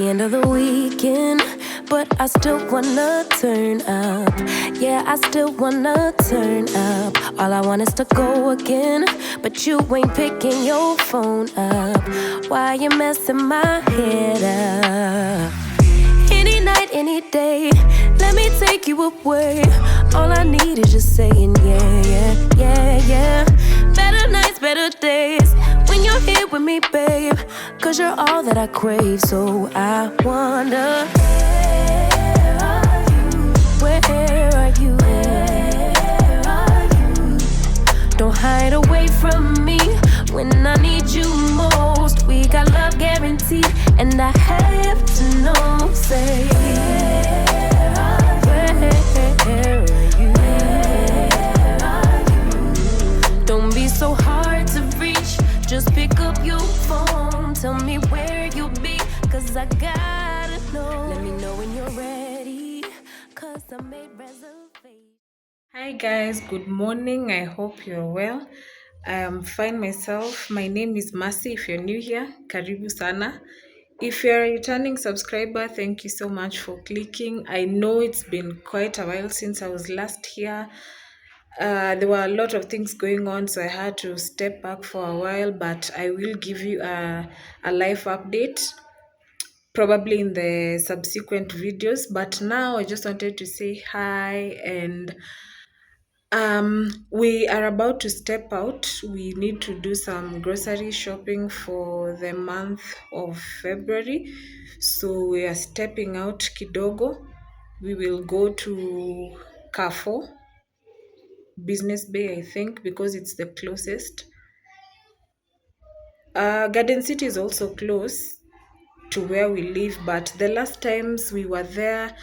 the end of the weekend, but I still wanna turn up. Yeah, I still wanna turn up. All I want is to go again, but you ain't picking your phone up. Why you messing my head up? Any night, any day, let me take you away. All I need is just saying yeah, yeah, yeah, yeah. Better nights, better days, when you're here with me, babe. Cause you're all that I crave, so I wonder, where are you? Where are you? Don't hide away from me when I need you most. We got love guaranteed, and I have to know, say, where are you? Don't be so hard to reach, just pick up your phone. Tell me where you'll be, cause I gotta know. Let me know when you're ready, cause I made reservations. Hi guys, good morning. I hope you're well. I am fine myself. My name is Mercy. If you're new here, karibu sana. If you're a returning subscriber, thank you so much for clicking. I know it's been quite a while since I was last here. There were a lot of things going on, so I had to step back for a while, but I will give you a live update probably in the subsequent videos. But now I just wanted to say hi, and we are about to step out. We need to do some grocery shopping for the month of February. So we are stepping out kidogo. We will go to Carrefour, Business Bay, I think, because it's the closest. Garden City is also close to where we live, but the last times we were there,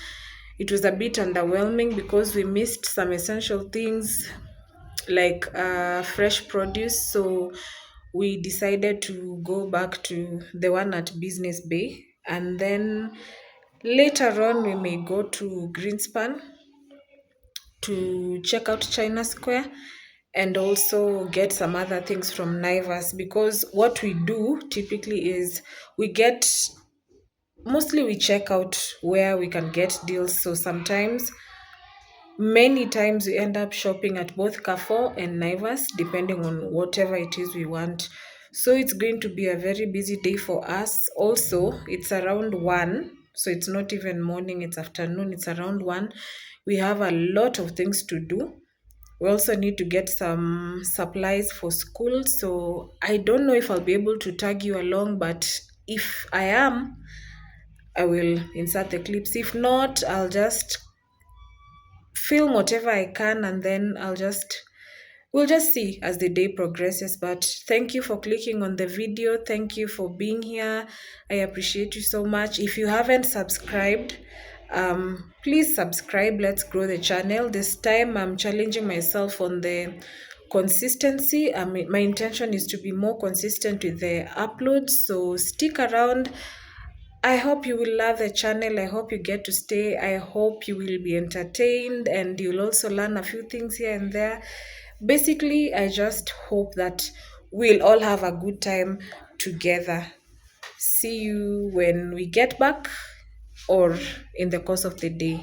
it was a bit underwhelming because we missed some essential things like fresh produce. So we decided to go back to the one at Business Bay, and then later on we may go to Greenspan to check out China Square and also get some other things from Naivas, because what we do typically is mostly we check out where we can get deals. So many times we end up shopping at both Carrefour and Naivas, depending on whatever it is we want. So it's going to be a very busy day for us. Also, it's around 1, so it's not even morning, it's afternoon, it's around 1. We have a lot of things to do. We also need to get some supplies for school. So I don't know if I'll be able to tag you along, but if I am, I will insert the clips. If not, I'll just film whatever I can, and then we'll just see as the day progresses. But thank you for clicking on the video. Thank you for being here. I appreciate you so much. If you haven't subscribed, please subscribe. Let's grow the channel. This time I'm challenging myself on the consistency. My intention is to be more consistent with the uploads, so stick around. I hope you will love the channel. I hope you get to stay. I hope you will be entertained and you'll also learn a few things here and there. Basically, I just hope that we'll all have a good time together. See you when we get back or in the course of the day.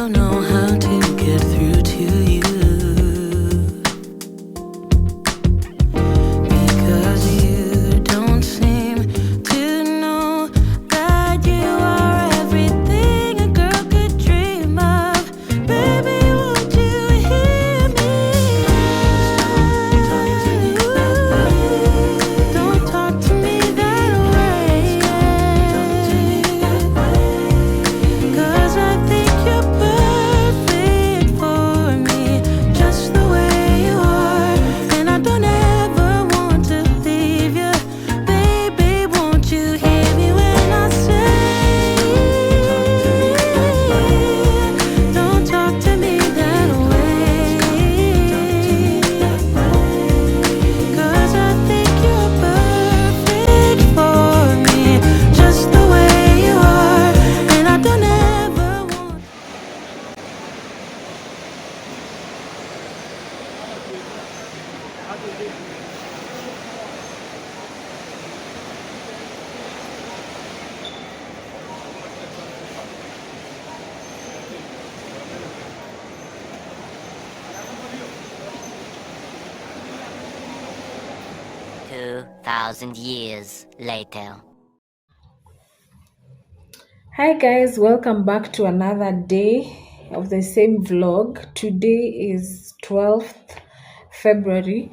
don't know how to get through to you, because you don't seem to know that you are everything a girl could dream of. Baby, won't you hear me? Don't talk to me that way, 'cause I think you're perfect for me, just the way you are, and I don't ever want to leave you. Baby, won't you hear me when I say, don't talk to me that way, 'cause I think you're perfect for me, just the way you are, and I don't ever want. 2,000 years later. Hi guys, welcome back to another day of the same vlog. Today is 12th February.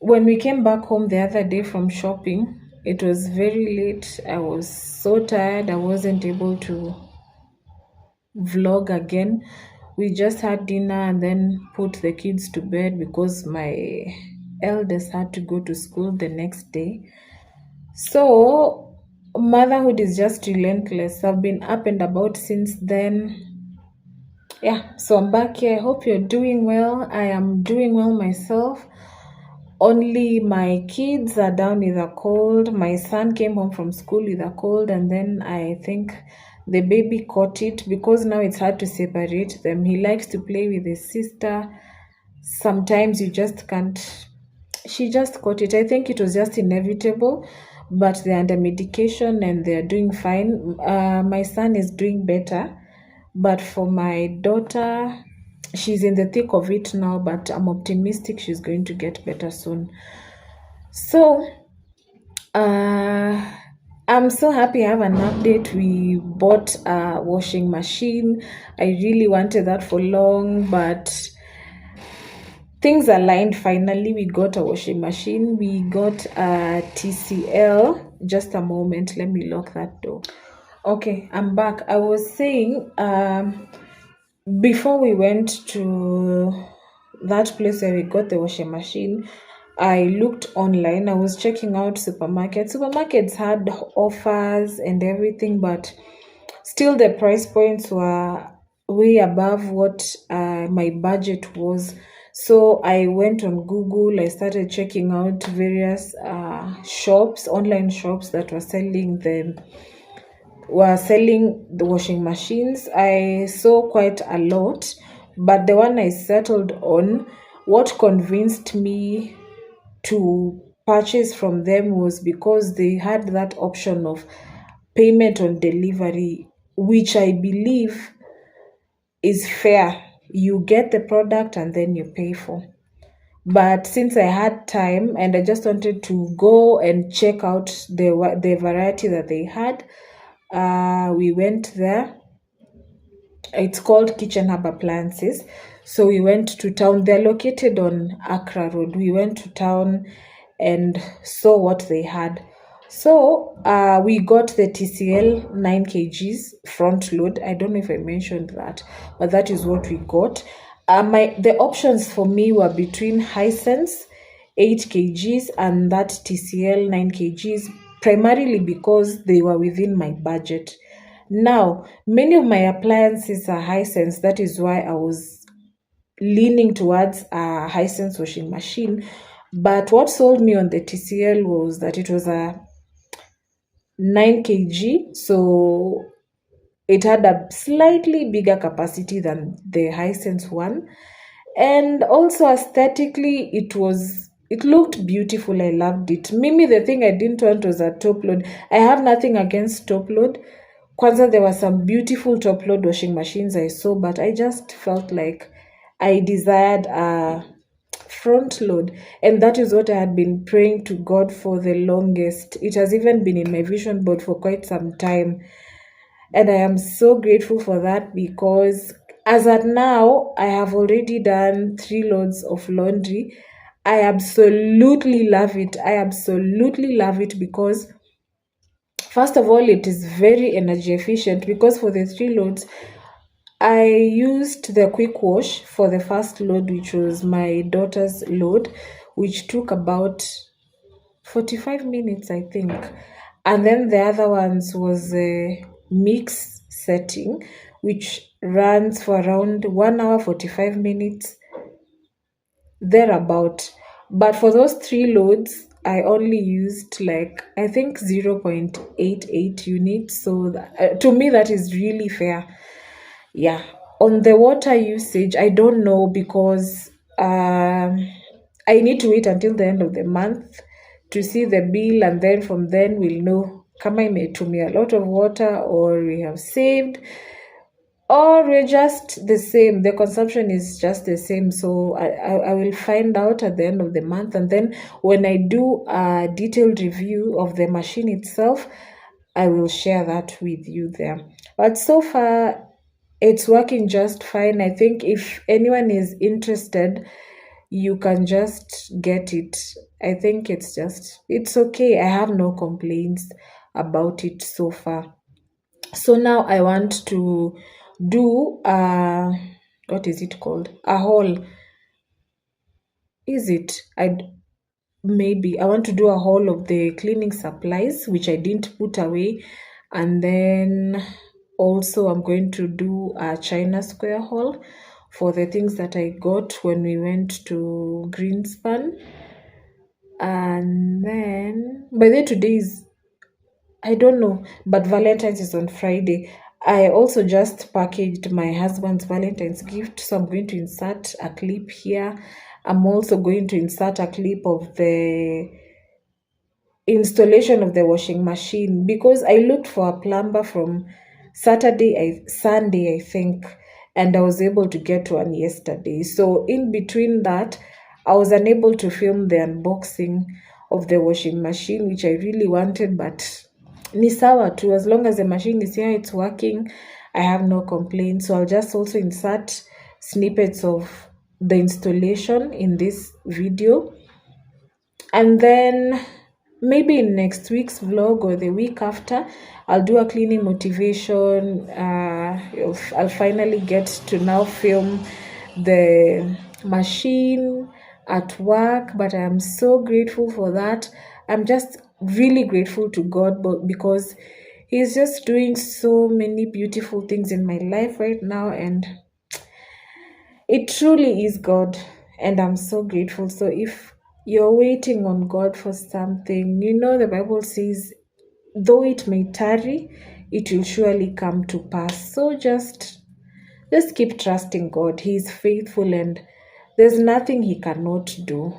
When we came back home the other day from shopping, it was very late. I was so tired. I wasn't able to vlog again. We just had dinner and then put the kids to bed because my eldest had to go to school the next day. So motherhood is just relentless. I've been up and about since then. Yeah, so I'm back here. I hope you're doing well. I am doing well myself. Only my kids are down with a cold. My son came home from school with a cold, and then I think the baby caught it because now it's hard to separate them. He likes to play with his sister. Sometimes you just can't. She just caught it. I think it was just inevitable, but they're under medication and they're doing fine. My son is doing better, but for my daughter, she's in the thick of it now, but I'm optimistic she's going to get better soon. So I'm so happy I have an update. We bought a washing machine. I really wanted that for long, but things aligned. Finally, we got a washing machine. We got a TCL. Just a moment, let me lock that door. Okay, I'm back. I was saying, before we went to that place where we got the washing machine, I looked online. I was checking out supermarkets. Supermarkets had offers and everything, but still the price points were way above what my budget was. So I went on Google. I started checking out various shops, online shops that were selling the washing machines. I saw quite a lot, but the one I settled on, what convinced me to purchase from them was because they had that option of payment on delivery, which I believe is fair. You get the product and then you pay for. But since I had time and I just wanted to go and check out the variety that they had, we went there. It's called Kitchen Hub Appliances. So we went to town. They're located on Accra Road. We went to town and saw what they had. So we got the TCL 9 kgs front load. I don't know if I mentioned that, but that is what we got. The options for me were between Hisense 8 kgs and that TCL 9 kgs, primarily because they were within my budget. Now, many of my appliances are Hisense. That is why I was leaning towards a Hisense washing machine. But what sold me on the TCL was that it was a 9 kg, so it had a slightly bigger capacity than the Hisense one. And also aesthetically, it looked beautiful. I loved it. Mimi, the thing I didn't want was a top load. I have nothing against top load. Kwanzaa, there were some beautiful top load washing machines I saw, but I just felt like I desired a front load, and that is what I had been praying to God for the longest. It has even been in my vision board for quite some time, and I am so grateful for that, because as at now I have already done 3 loads of laundry. I absolutely love it. I absolutely love it, because first of all, it is very energy efficient, because for the 3 loads I used the quick wash for the first load, which was my daughter's load, which took about 45 minutes, I think. And then the other ones was a mix setting, which runs for around 1 hour 45 minutes, thereabout. But for those 3 loads, I only used like, I think 0.88 units. So to me, that is really fair. Yeah. On the water usage, I don't know, because I need to wait until the end of the month to see the bill, and then from then we'll know kama imetumia a lot of water, or we have saved, or we're just the same. The consumption is just the same. So I will find out at the end of the month, and then when I do a detailed review of the machine itself, I will share that with you there. But so far, it's working just fine. I think if anyone is interested, you can just get it. I think it's okay. I have no complaints about it so far. So now I want to do what is it called? A haul. Is it? Maybe I want to do a haul of the cleaning supplies, which I didn't put away, and then also I'm going to do a China Square haul for the things that I got when we went to Greenspan. And then by the way, today is, I don't know, but Valentine's is on Friday. I also just packaged my husband's Valentine's gift, so I'm going to insert a clip here. I'm also going to insert a clip of the installation of the washing machine, because I looked for a plumber from Sunday, I think, and I was able to get one yesterday. So in between that, I was unable to film the unboxing of the washing machine, which I really wanted, but ni sawa tu, as long as the machine is here, it's working, I have no complaints. So I'll just also insert snippets of the installation in this video, and then maybe in next week's vlog or the week after, I'll do a cleaning motivation. I'll finally get to now film the machine at work, but I am so grateful for that. I'm just really grateful to God, because He's just doing so many beautiful things in my life right now, and it truly is God, and I'm so grateful. So if you're waiting on God for something, the Bible says, though it may tarry, it will surely come to pass. So just keep trusting God. He is faithful, and there's nothing He cannot do.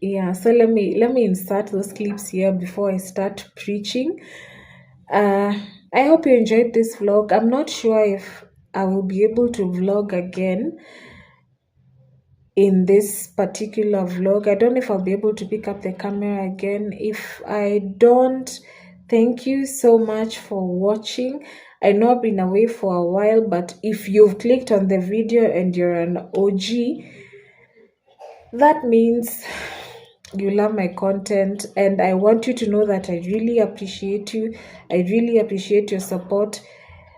Yeah, so let me insert those clips here before I start preaching. I hope you enjoyed this vlog. I'm not sure if I will be able to vlog again in this particular vlog. I don't know if I'll be able to pick up the camera again. If I don't, thank you so much for watching. I know I've been away for a while, but if you've clicked on the video and you're an OG, that means you love my content, and I want you to know that I really appreciate you. I really appreciate your support.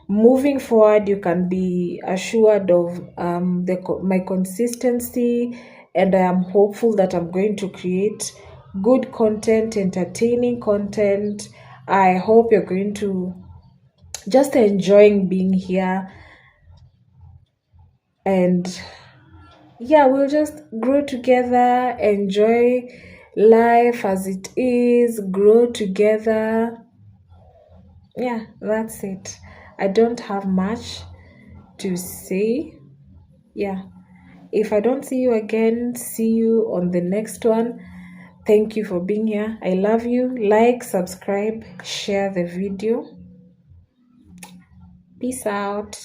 Moving forward, you can be assured of my consistency, and I am hopeful that I'm going to create good content, entertaining content. I hope you're going to just enjoying being here, and yeah, we'll just grow together, enjoy life as it is, grow together. Yeah, that's it. I don't have much to say. Yeah, if I don't see you again, see you on the next one. Thank you for being here. I love you. Like, subscribe, share the video. Peace out.